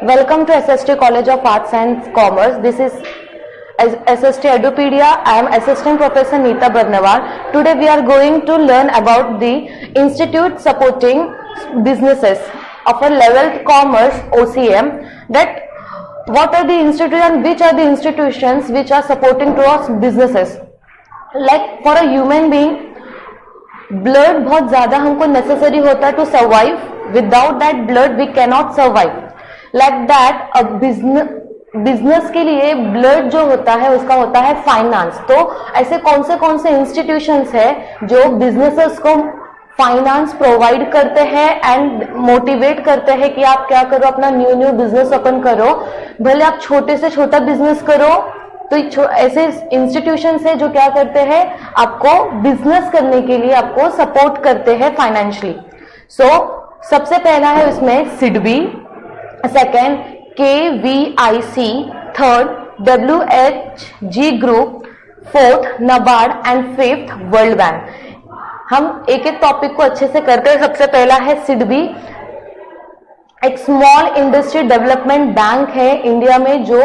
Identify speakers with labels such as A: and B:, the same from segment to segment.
A: Welcome to SST College of Arts and Commerce. This is SST Edupedia. I am Assistant Professor Neeta Barnawal. Today we are going to learn about the institute supporting businesses of a level commerce OCM. That what are the institutes and which are the institutions which are supporting to us businesses. Like for a human being, blood बहुत ज़्यादा हमको necessary होता है to survive. Without that blood we cannot survive. Like that a business के लिए blood जो होता है उसका होता है फाइनेंस. तो ऐसे कौन से इंस्टीट्यूशंस है जो बिजनेसेस को फाइनेंस प्रोवाइड करते हैं एंड मोटिवेट करते हैं कि आप क्या करो, अपना न्यू बिजनेस ओपन करो, भले आप छोटे से छोटा बिजनेस करो. तो ऐसे इंस्टीट्यूशंस है जो क्या करते हैं, आपको बिजनेस करने के लिए आपको सपोर्ट करते हैं फाइनेंशियली. सो सबसे पहला है उसमें SIDBI, second KVIC, third WHG group, fourth NABARD and fifth world bank. हम एक एक टॉपिक को अच्छे से करते हैं. सबसे पहला है सिडबी. एक स्मॉल इंडस्ट्री डेवलपमेंट बैंक है इंडिया में जो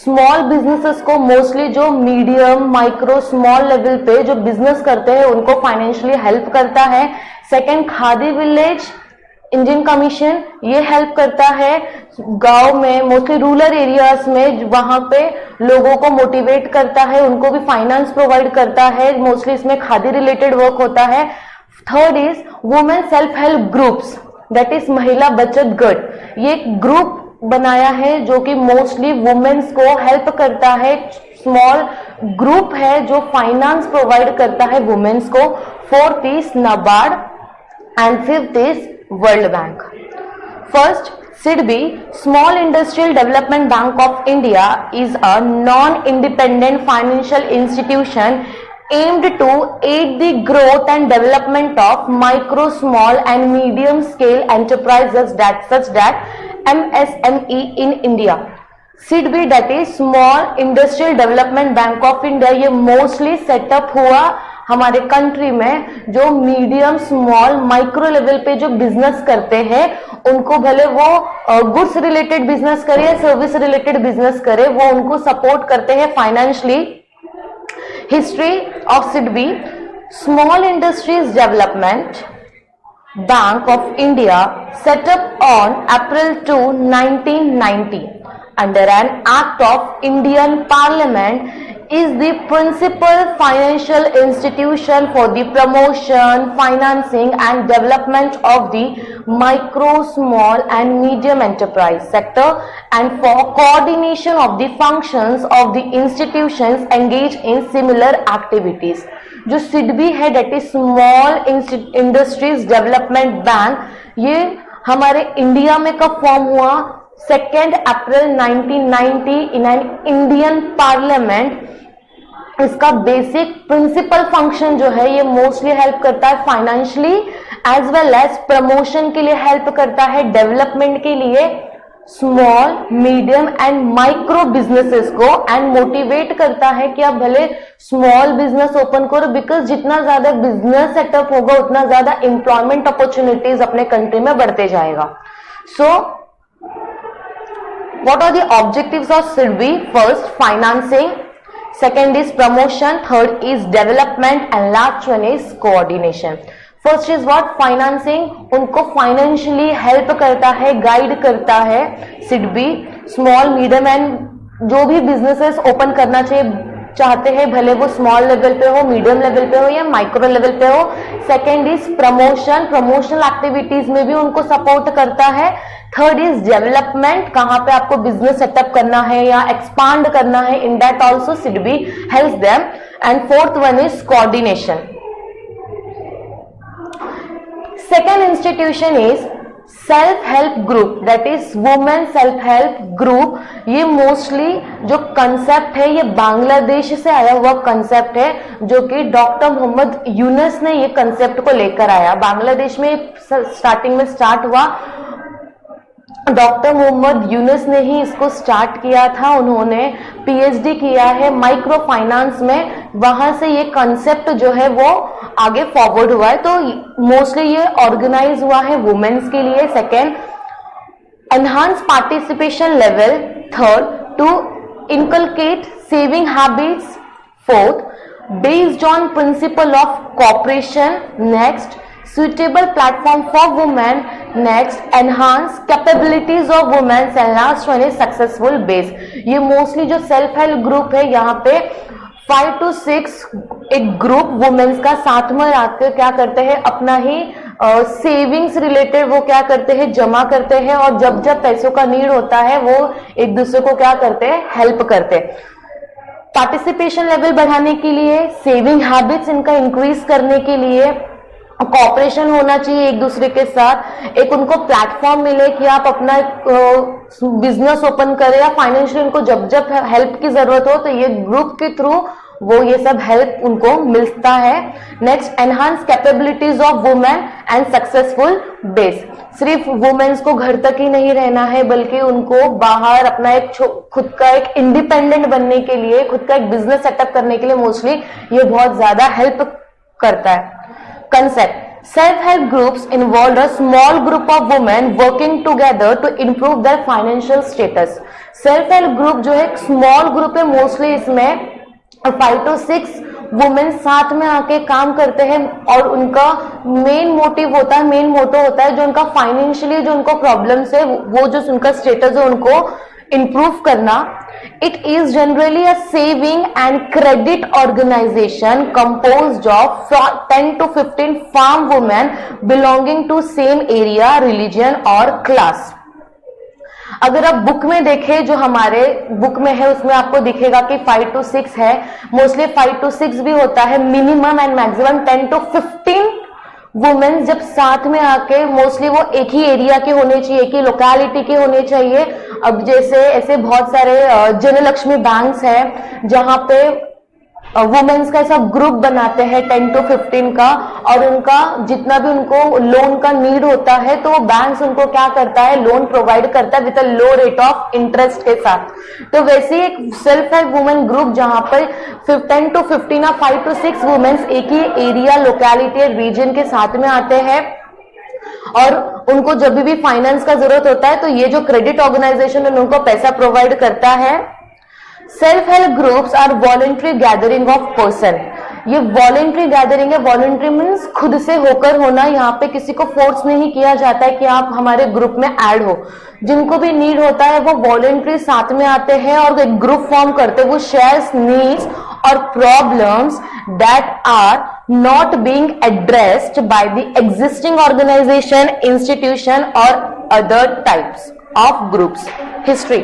A: स्मॉल बिजनेसेस को, मोस्टली जो मीडियम माइक्रो स्मॉल लेवल पे जो बिजनेस करते हैं उनको फाइनेंशियली हेल्प करता है. Second khadi village Indian commission, ये हेल्प करता है गांव में, मोस्टली रूरल एरियाज में, वहां पे लोगों को मोटिवेट करता है, उनको भी फाइनेंस प्रोवाइड करता है. मोस्टली इसमें खादी रिलेटेड वर्क होता है. Third is women self help groups, that is महिला बचत गट. ये ग्रुप बनाया है जो कि मोस्टली वुमेन्स को हेल्प करता है. स्मॉल ग्रुप है जो फाइनेंस प्रोवाइड करता है वुमेन्स को. Fourth is NABARD and fifth is World Bank. First, SIDBI, Small Industrial Development Bank of India, is a non-independent financial institution aimed to aid the growth and development of micro, small and medium scale enterprises such that MSME in India. SIDBI, that is Small Industrial Development Bank of India, ये mostly setup हुआ हमारे country में जो medium small micro level पे जो business करते हैं उनको, भले वो गुड्स रिलेटेड बिजनेस करे या सर्विस रिलेटेड बिजनेस करे, वो उनको सपोर्ट करते हैं financially. History of SIDBI. Small industries development bank of India setup on April 2, 1990 under an act of Indian Parliament, is the principal financial institution for the promotion, financing and development of the micro, small and medium enterprise sector and for coordination of the functions of the institutions engaged in similar activities. जो सिडबी है, that is Small Industries Development Bank, ये हमारे India में कब form हुआ? 2 April 1990 in an Indian parliament. इसका basic principal function जो है ये मोस्टली हेल्प करता है financially as well as promotion के लिए हेल्प करता है, डेवलपमेंट के लिए small medium and micro businesses को, एंड मोटिवेट करता है कि आप भले स्मॉल बिजनेस ओपन करो, बिकॉज जितना ज्यादा बिजनेस सेटअप होगा उतना ज्यादा एम्प्लॉयमेंट अपॉर्चुनिटीज अपने कंट्री में बढ़ते जाएगा. So what are the objectives of SIDBI? First, financing. Second is promotion, third is development and last one is coordination. First is what? Financing. उनको financially help करता है, guide करता है सिडबी. Small, medium and जो भी businesses open करना चाहते हैं, भले वो स्मॉल लेवल पे हो, मीडियम लेवल पे हो या माइक्रो लेवल पे हो. Second is promotion, promotional activities में भी उनको सपोर्ट करता है. थर्ड इज डेवलपमेंट, कहां पे आपको बिजनेस सेटअप करना है या एक्सपांड करना है, in that also SIDBI helps them. And fourth one is coordination. Second institution is self help group, that is women self help group. ये मोस्टली जो कंसेप्ट है ये बांग्लादेश से आया हुआ कंसेप्ट है, जो कि डॉक्टर मोहम्मद यूनुस ने ये कंसेप्ट को लेकर आया. बांग्लादेश में स्टार्टिंग में स्टार्ट हुआ, डॉक्टर मोहम्मद यूनुस ने ही इसको स्टार्ट किया था. उन्होंने पीएचडी किया है माइक्रो फाइनेंस में, वहां से ये कंसेप्ट जो है वो आगे फॉरवर्ड हुआ है. तो मोस्टली ये ऑर्गेनाइज हुआ है वुमेन्स के लिए. Second, enhance participation level. Third, to inculcate saving habits. Fourth, based on principle of cooperation. Next, suitable platform for women. Next, enhance capabilities of women. And last one is successful base. ये mostly जो self help group है, यहाँ पे 5 to 6 एक group women's का साथ में आकर क्या करते हैं, अपना ही सेविंग्स रिलेटेड वो क्या करते हैं, जमा करते हैं, और जब जब पैसों का नीड होता है वो एक दूसरे को क्या करते हैं, हेल्प करते हैं। पार्टिसिपेशन लेवल बढ़ाने के लिए, सेविंग हैबिट्स इनका इंक्रीज करने के लिए, कॉपरेशन होना चाहिए एक दूसरे के साथ, एक उनको प्लेटफॉर्म मिले कि आप अपना बिजनेस ओपन करें, या फाइनेंशियल उनको जब जब हेल्प की जरूरत हो तो ये ग्रुप के थ्रू वो ये सब हेल्प उनको मिलता है। Next, enhance capabilities of women and successful base. सिर्फ वुमेन्स को घर तक ही नहीं रहना है, बल्कि उनको बाहर अपना एक खुद का एक इंडिपेंडेंट बनने के लिए, खुद का एक बिजनेस सेटअप करने के लिए मोस्टली ये बहुत ज्यादा हेल्प करता है। Concept: self-help groups involve a small group of women working together to improve their financial status. Self-help group जो है एक small group है, मोस्टली इसमें 5 to 6 वुमेन साथ में आके काम करते हैं, और उनका मेन मोटिव होता है, मेन मोटो होता है जो उनका फाइनेंशियली जो उनको प्रॉब्लम्स है, वो जो उनका स्टेटस है उनको improve करना। It is generally a saving and credit organization composed of 10 to 15 farm women belonging to same area, religion और class. अगर आप बुक में देखें, जो हमारे बुक में है उसमें आपको दिखेगा कि 5 to 6 है, मोस्टली 5 to 6 भी होता है, minimum and maximum 10 to 15 women जब साथ में आके, मोस्टली वो एक ही एरिया के होने चाहिए, एक ही लोकेलिटी के होने चाहिए। अब जैसे ऐसे बहुत सारे जनलक्ष्मी बैंक्स हैं जहां पे वुमेन्स का सब ग्रुप बनाते हैं 10 to 15 का, और उनका जितना भी उनको लोन का नीड होता है तो बैंक्स उनको क्या करता है, लोन प्रोवाइड करता है with a low rate of interest के साथ। तो वैसे ही एक सेल्फ हेल्प वुमेन ग्रुप जहां पर 10 to 15 या 5 to 6 वुमेन्स एक ही एरिया, लोकेलिटी, रीजन के साथ में आते हैं, और उनको जब भी फाइनेंस का जरूरत होता है तो ये जो क्रेडिट ऑर्गेनाइजेशन है उनको पैसा प्रोवाइड करता है। Self help groups are voluntary gathering of person. ये वॉलंटरी गैदरिंग है, वॉलंटरी मीन्स खुद से होकर होना, यहाँ पे किसी को फोर्स नहीं किया जाता है कि आप हमारे ग्रुप में ऐड हो। जिनको भी नीड होता है वो वॉलंटरी साथ में आते हैं और एक ग्रुप फॉर्म करते हैं, वो शेयर्स नीड्स और problems that are not being addressed by the existing organization, institution or other types of groups. History: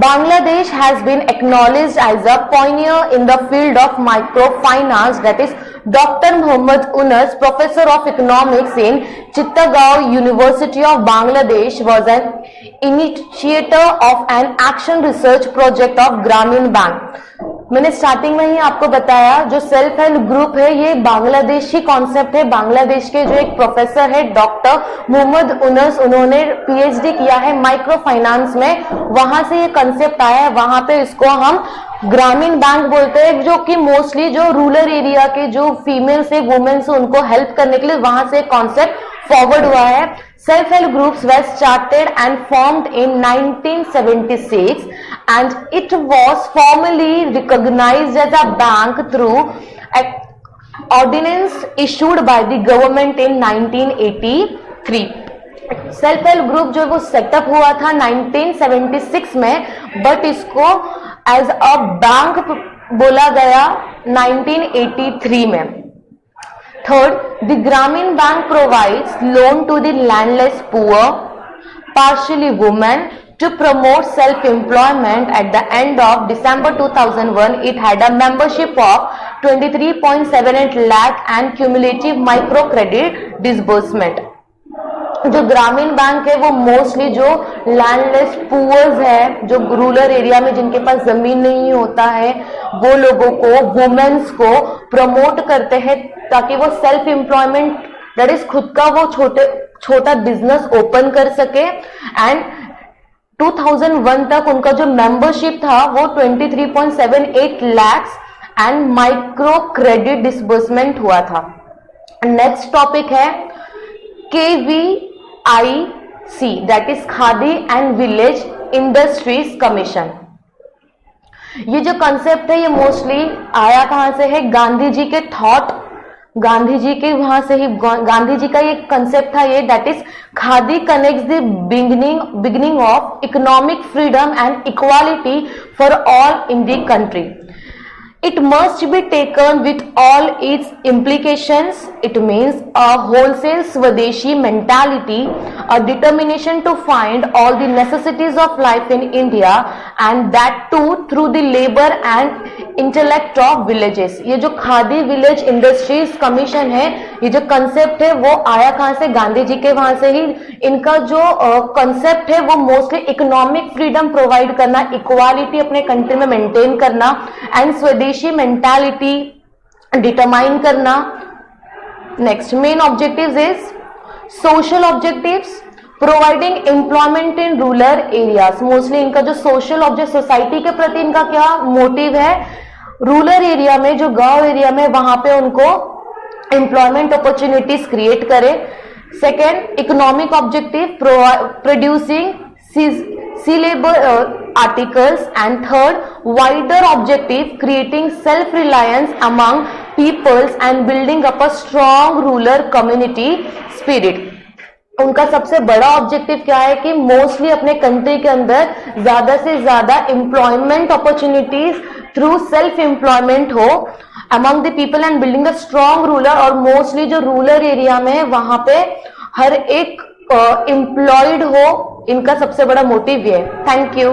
A: Bangladesh has been acknowledged as a pioneer in the field of microfinance. That is, Dr. Muhammad Unus, professor of economics in Chittagong University of Bangladesh, was an initiator of an action research project of Grameen Bank. मैंने starting में ही आपको बताया, जो self help group है ये Bangladeshi concept है। बांग्लादेश के जो एक प्रोफेसर है डॉक्टर मोहम्मद उनस, उन्होंने पीएचडी किया है माइक्रो फाइनेंस में, वहां से ये कॉन्सेप्ट आया है। वहां पे इसको हम ग्रामीण बैंक बोलते हैं, जो कि मोस्टली जो रूरल एरिया के जो फीमेल्स है, वुमेन्स, उनको हेल्प करने के लिए वहां से कॉन्सेप्ट फॉरवर्ड हुआ है। Self-help groups were started and formed in 1976 and it was formally recognized as a bank through an ordinance issued by the government in 1983. Self help group जो वो सेटअप हुआ था 1976 में, बट इसको एज अ बैंक बोला गया 1983 में। Third, the Grameen Bank provides loan to the landless poor, partially women, to promote self-employment. At the end of December 2001, it had a membership of 23.78 lakh and cumulative microcredit disbursement. जो ग्रामीण bank है वो mostly जो landless poors है, जो rural area में जिनके पास जमीन नहीं होता है, वो लोगों को, वुमेन्स को प्रमोट करते हैं ताकि वो सेल्फ एम्प्लॉयमेंट, दैट इज खुद का वो छोटा बिजनेस ओपन कर सके। एंड 2001 तक उनका जो मेंबरशिप था वो 23.78 lakh and micro credit disbursement हुआ था। नेक्स्ट टॉपिक है KVIT C, that is Khadi and Village Industries Commission. ये जो कंसेप्ट है ये मोस्टली आया कहां से है? गांधी जी के थॉट, गांधी जी के वहां से ही, गांधी जी का ये कंसेप्ट था ये, that is khadi connects the beginning of economic freedom and equality for all in the country. It must be taken with all its implications. It means a wholesale Swadeshi mentality, a determination to find all the necessities of life in India, and that too through the labor and intellect of villages. ये जो khadi village industries commission है, ये जो concept है वो आया कहां से? गांधी जी के वहां से ही. इनका जो कंसेप्ट है वो मोस्टली इकोनॉमिक फ्रीडम प्रोवाइड करना, इक्वालिटी अपने कंट्री में मेंटेन करना एंड स्वदेशी मेंटालिटी डिटरमाइन करना. Next main objectives is social objectives, providing employment in rural areas. Mostly इनका जो सोशल ऑब्जेक्ट, सोसाइटी के प्रति इनका क्या मोटिव है? रूरल एरिया में, जो गांव एरिया में, वहां पे उनको एम्प्लॉयमेंट अपॉर्चुनिटीज क्रिएट करे. Second economic objective, producing sealable articles, and third wider objective, creating self-reliance among peoples and building up a strong rural community spirit. उनका सबसे बड़ा ऑब्जेक्टिव क्या है कि मोस्टली अपने कंट्री के अंदर ज्यादा से ज्यादा employment opportunities through self employment हो among the people and building a strong rural. और मोस्टली जो रूरल एरिया में है वहां पे हर एक एम्प्लॉयड हो, इनका सबसे बड़ा मोटिव ये है. Thank you.